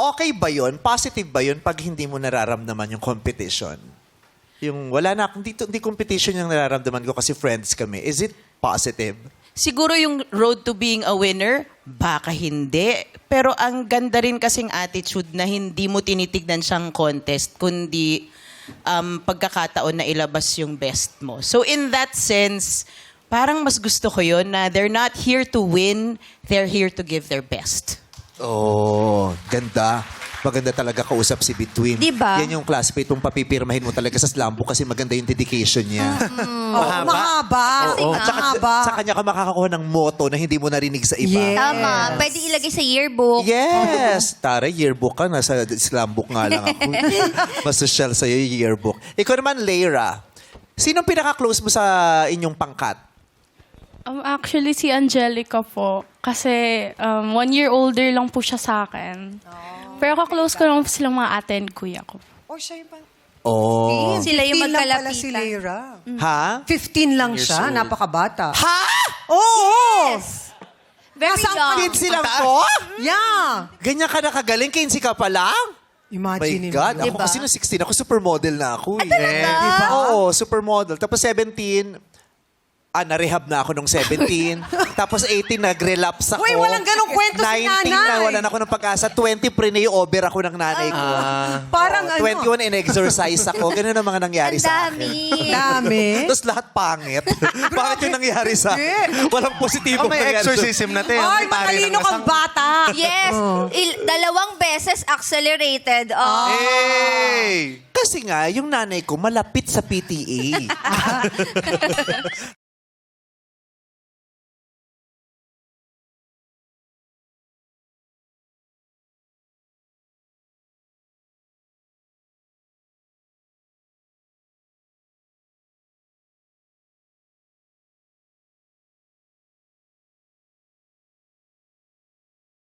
okay ba yun? Positive ba yun pag hindi mo nararamdaman yung competition? Yung wala na, hindi competition yung nararamdaman ko kasi friends kami. Is it positive? Siguro yung road to being a winner, baka hindi. Pero ang ganda rin kasing attitude na hindi mo tinitignan siyang contest, kundi pagkakataon na ilabas yung best mo. So in that sense, parang mas gusto ko yun na they're not here to win, they're here to give their best. Oh, ganda. Maganda talaga kausap si Between. Diba? Yan yung classmate mong papipirmahin mo talaga sa slam book kasi maganda yung dedication niya. Mahaba. Oo. At At saka, sa kanya ka makakakuha ng motto na hindi mo narinig sa iba. Yes. Tama. Pwede ilagay sa yearbook. Yes! Tara, yearbook ka. Nasa slam book nga lang ako. Mas social sa'yo yung yearbook. Ikaw naman, Leira. Sinong pinaka-close mo sa inyong pangkat? Actually, si Angelica po. Kasi 1 year older lang po siya sa akin. Pero ka-close ko lang po silang mga ate and kuya ko. Oh, siya yung Oh. Sila yung 15 lang pala si magkalapitan. Leira. Ha? 15 lang Years siya. old. Napakabata. Ha? Oo! Very Nasaan young. ka? 15 lang po? Yeah! Ganyan ka nakagaling, 15 ka pa lang? My Imagine God, mo. ako Diba? kasi nung 16 ako, supermodel na ako. Diba? Oo, supermodel. Tapos 17, na-rehab na ako nung 17. Tapos 18, nag-relapse ako. Uy, walang ganong kwento si 19 na, nanay. wala na ako ng pag-asa. 20, pre-over ako ng nanay ko. Parang Oo, ano? 21, in-exercise ako. Ganun ang mga nangyari Ang sa dami. akin. Dami. Tapos lahat pangit. Bakit yung nangyari sa akin? Walang positibo may nangyari sa- exorcism na tayo. Ay, matalino kang bata. Yes. 2 beses accelerated. Oh. Hey! Kasi nga, yung nanay ko malapit sa PTA.